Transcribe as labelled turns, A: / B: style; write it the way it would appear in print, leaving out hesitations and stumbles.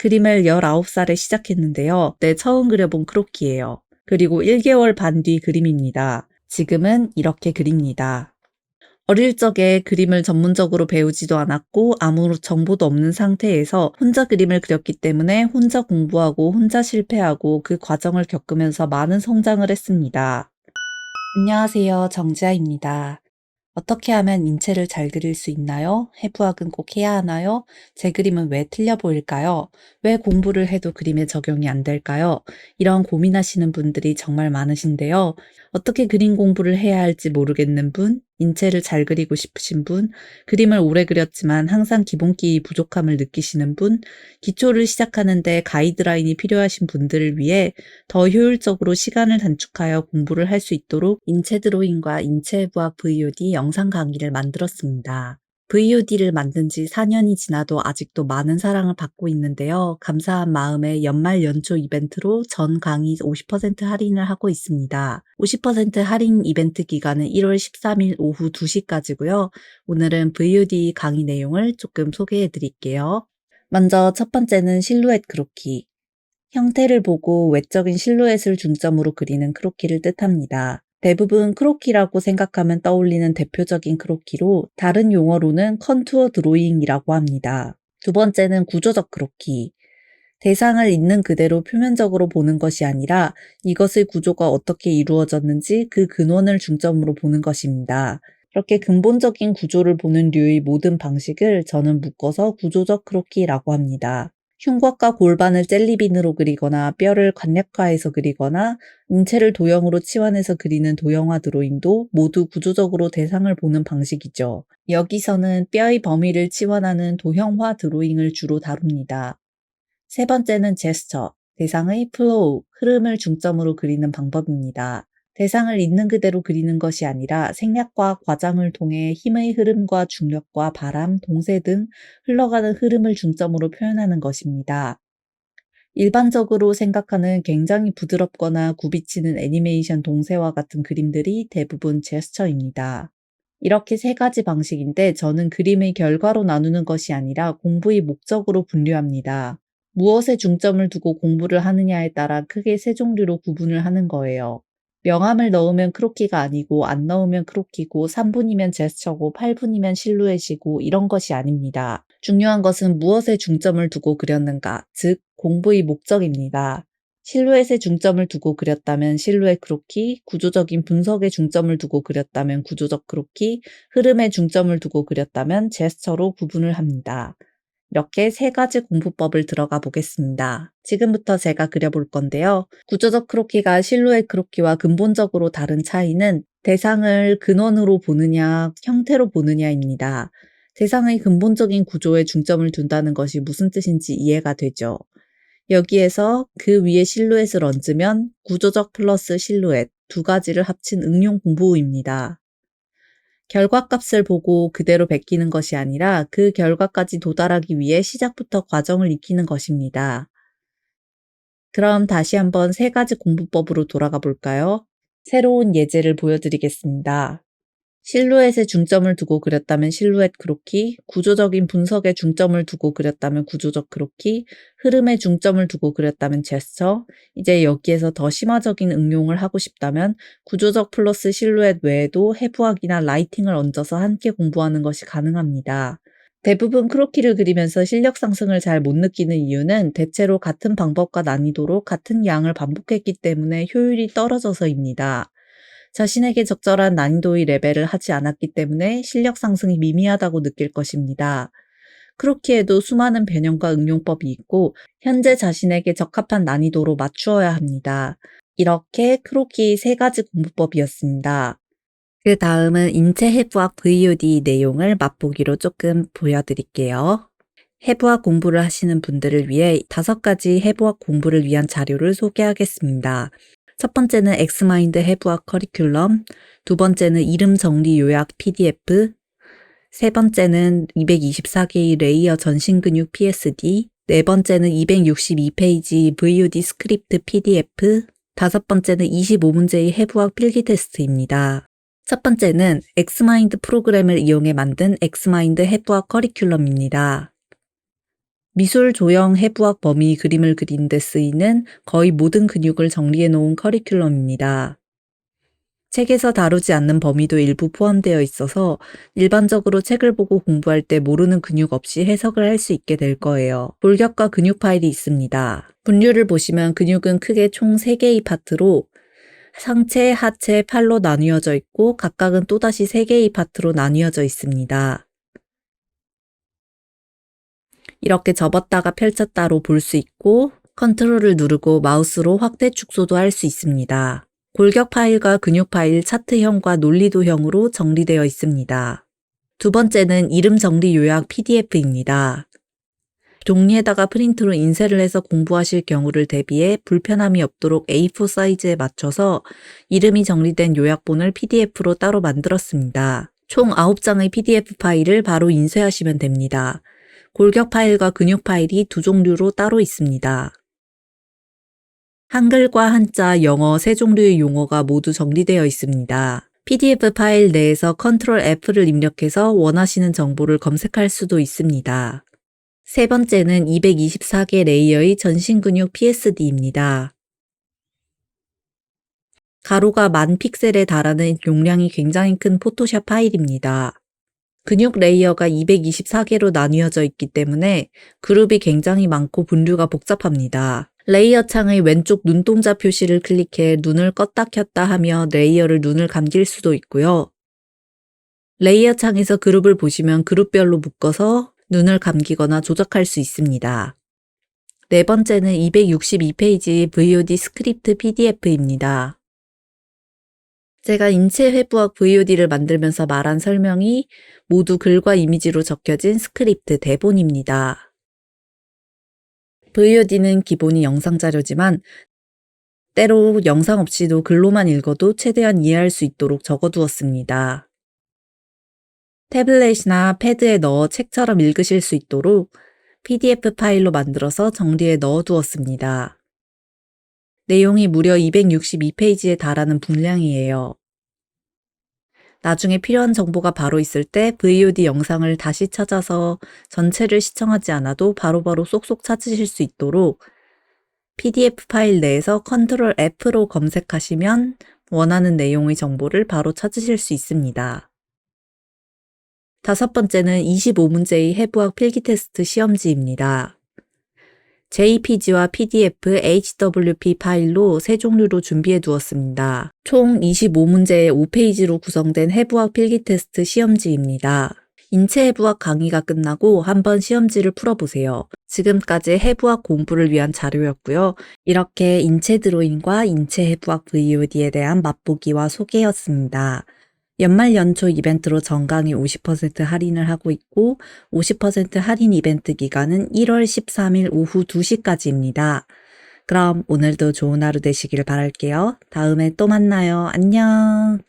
A: 그림을 19살에 시작했는데요. 그때 처음 그려본 크로키예요. 그리고 1개월 반 뒤 그림입니다. 지금은 이렇게 그립니다. 어릴 적에 그림을 전문적으로 배우지도 않았고 아무 정보도 없는 상태에서 혼자 그림을 그렸기 때문에 혼자 공부하고 혼자 실패하고 그 과정을 겪으면서 많은 성장을 했습니다. 안녕하세요. 정지아입니다. 어떻게 하면 인체를 잘 그릴 수 있나요? 해부학은 꼭 해야 하나요? 제 그림은 왜 틀려 보일까요? 왜 공부를 해도 그림에 적용이 안 될까요? 이런 고민하시는 분들이 정말 많으신데요. 어떻게 그림 공부를 해야 할지 모르겠는 분, 인체를 잘 그리고 싶으신 분, 그림을 오래 그렸지만 항상 기본기 부족함을 느끼시는 분, 기초를 시작하는데 가이드라인이 필요하신 분들을 위해 더 효율적으로 시간을 단축하여 공부를 할 수 있도록 인체 드로잉과 인체해부학 VOD 영상 강의를 만들었습니다. VOD를 만든 지 4년이 지나도 아직도 많은 사랑을 받고 있는데요. 감사한 마음에 연말 연초 이벤트로 전 강의 50% 할인을 하고 있습니다. 50% 할인 이벤트 기간은 1월 13일 오후 2시까지고요. 오늘은 VOD 강의 내용을 조금 소개해 드릴게요. 먼저 첫 번째는 실루엣 크로키. 형태를 보고 외적인 실루엣을 중점으로 그리는 크로키를 뜻합니다. 대부분 크로키라고 생각하면 떠올리는 대표적인 크로키로 다른 용어로는 컨투어 드로잉이라고 합니다. 두 번째는 구조적 크로키. 대상을 있는 그대로 표면적으로 보는 것이 아니라 이것의 구조가 어떻게 이루어졌는지 그 근원을 중점으로 보는 것입니다. 이렇게 근본적인 구조를 보는 류의 모든 방식을 저는 묶어서 구조적 크로키라고 합니다. 흉곽과 골반을 젤리빈으로 그리거나 뼈를 간략화해서 그리거나 인체를 도형으로 치환해서 그리는 도형화 드로잉도 모두 구조적으로 대상을 보는 방식이죠. 여기서는 뼈의 범위를 치환하는 도형화 드로잉을 주로 다룹니다. 세 번째는 제스처, 대상의 플로우, 흐름을 중점으로 그리는 방법입니다. 대상을 있는 그대로 그리는 것이 아니라 생략과 과장을 통해 힘의 흐름과 중력과 바람, 동세 등 흘러가는 흐름을 중점으로 표현하는 것입니다. 일반적으로 생각하는 굉장히 부드럽거나 굽이치는 애니메이션 동세와 같은 그림들이 대부분 제스처입니다. 이렇게 세 가지 방식인데 저는 그림의 결과로 나누는 것이 아니라 공부의 목적으로 분류합니다. 무엇에 중점을 두고 공부를 하느냐에 따라 크게 세 종류로 구분을 하는 거예요. 명암을 넣으면 크로키가 아니고 안 넣으면 크로키고 3분이면 제스처고 8분이면 실루엣이고 이런 것이 아닙니다. 중요한 것은 무엇에 중점을 두고 그렸는가, 즉 공부의 목적입니다. 실루엣에 중점을 두고 그렸다면 실루엣 크로키, 구조적인 분석에 중점을 두고 그렸다면 구조적 크로키, 흐름에 중점을 두고 그렸다면 제스처로 구분을 합니다. 이렇게 세 가지 공부법을 들어가 보겠습니다. 지금부터 제가 그려볼 건데요. 구조적 크로키가 실루엣 크로키와 근본적으로 다른 차이는 대상을 근원으로 보느냐, 형태로 보느냐입니다. 대상의 근본적인 구조에 중점을 둔다는 것이 무슨 뜻인지 이해가 되죠. 여기에서 그 위에 실루엣을 얹으면 구조적 플러스 실루엣 두 가지를 합친 응용 공부입니다. 결과값을 보고 그대로 베끼는 것이 아니라 그 결과까지 도달하기 위해 시작부터 과정을 익히는 것입니다. 그럼 다시 한번 세 가지 공부법으로 돌아가 볼까요? 새로운 예제를 보여드리겠습니다. 실루엣에 중점을 두고 그렸다면 실루엣 크로키, 구조적인 분석에 중점을 두고 그렸다면 구조적 크로키, 흐름에 중점을 두고 그렸다면 제스처, 이제 여기에서 더 심화적인 응용을 하고 싶다면 구조적 플러스 실루엣 외에도 해부학이나 라이팅을 얹어서 함께 공부하는 것이 가능합니다. 대부분 크로키를 그리면서 실력 상승을 잘 못 느끼는 이유는 대체로 같은 방법과 난이도로 같은 양을 반복했기 때문에 효율이 떨어져서입니다. 자신에게 적절한 난이도의 레벨을 하지 않았기 때문에 실력 상승이 미미하다고 느낄 것입니다. 크로키에도 수많은 변형과 응용법이 있고 현재 자신에게 적합한 난이도로 맞추어야 합니다. 이렇게 크로키 세 가지 공부법이었습니다. 그 다음은 인체해부학 VOD 내용을 맛보기로 조금 보여드릴게요. 해부학 공부를 하시는 분들을 위해 5가지 해부학 공부를 위한 자료를 소개하겠습니다. 첫 번째는 엑스마인드 해부학 커리큘럼, 두 번째는 이름 정리 요약 PDF, 세 번째는 224개의 레이어 전신근육 PSD, 네 번째는 262페이지 VOD 스크립트 PDF, 다섯 번째는 25문제의 해부학 필기 테스트입니다. 첫 번째는 엑스마인드 프로그램을 이용해 만든 엑스마인드 해부학 커리큘럼입니다. 미술, 조형, 해부학, 범위, 그림을 그리는 데 쓰이는 거의 모든 근육을 정리해 놓은 커리큘럼입니다. 책에서 다루지 않는 범위도 일부 포함되어 있어서 일반적으로 책을 보고 공부할 때 모르는 근육 없이 해석을 할 수 있게 될 거예요. 골격과 근육 파일이 있습니다. 분류를 보시면 근육은 크게 총 3개의 파트로 상체, 하체, 팔로 나뉘어져 있고 각각은 또다시 3개의 파트로 나뉘어져 있습니다. 이렇게 접었다가 펼쳤다로 볼 수 있고 컨트롤을 누르고 마우스로 확대 축소도 할 수 있습니다. 골격 파일과 근육 파일 차트형과 논리도형으로 정리되어 있습니다. 두 번째는 이름 정리 요약 PDF입니다. 종이에다가 프린트로 인쇄를 해서 공부하실 경우를 대비해 불편함이 없도록 A4 사이즈에 맞춰서 이름이 정리된 요약본을 PDF로 따로 만들었습니다. 총 9장의 PDF 파일을 바로 인쇄하시면 됩니다. 골격 파일과 근육 파일이 두 종류로 따로 있습니다. 한글과 한자, 영어 세 종류의 용어가 모두 정리되어 있습니다. PDF 파일 내에서 Ctrl F를 입력해서 원하시는 정보를 검색할 수도 있습니다. 세 번째는 224개 레이어의 전신근육 PSD입니다. 가로가 10,000픽셀에 달하는 용량이 굉장히 큰 포토샵 파일입니다. 근육 레이어가 224개로 나뉘어져 있기 때문에 그룹이 굉장히 많고 분류가 복잡합니다. 레이어 창의 왼쪽 눈동자 표시를 클릭해 눈을 껐다 켰다 하며 레이어를 눈을 감길 수도 있고요. 레이어 창에서 그룹을 보시면 그룹별로 묶어서 눈을 감기거나 조작할 수 있습니다. 네 번째는 262페이지 VOD 스크립트 PDF입니다. 제가 인체 회부학 VOD를 만들면서 말한 설명이 모두 글과 이미지로 적혀진 스크립트 대본입니다. VOD는 기본이 영상 자료지만 때로 영상 없이도 글로만 읽어도 최대한 이해할 수 있도록 적어두었습니다. 태블릿이나 패드에 넣어 책처럼 읽으실 수 있도록 PDF 파일로 만들어서 정리해 넣어두었습니다. 내용이 무려 262페이지에 달하는 분량이에요. 나중에 필요한 정보가 바로 있을 때 VOD 영상을 다시 찾아서 전체를 시청하지 않아도 바로바로 쏙쏙 찾으실 수 있도록 PDF 파일 내에서 Ctrl F로 검색하시면 원하는 내용의 정보를 바로 찾으실 수 있습니다. 다섯 번째는 25문제의 해부학 필기 테스트 시험지입니다. JPG와 PDF, HWP 파일로 세 종류로 준비해 두었습니다. 총 25문제의 5페이지로 구성된 해부학 필기 테스트 시험지입니다. 인체 해부학 강의가 끝나고 한번 시험지를 풀어보세요. 지금까지 해부학 공부를 위한 자료였고요. 이렇게 인체 드로잉과 인체 해부학 VOD에 대한 맛보기와 소개였습니다. 연말 연초 이벤트로 전강의 50% 할인을 하고 있고 50% 할인 이벤트 기간은 1월 13일 오후 2시까지입니다. 그럼 오늘도 좋은 하루 되시길 바랄게요. 다음에 또 만나요. 안녕.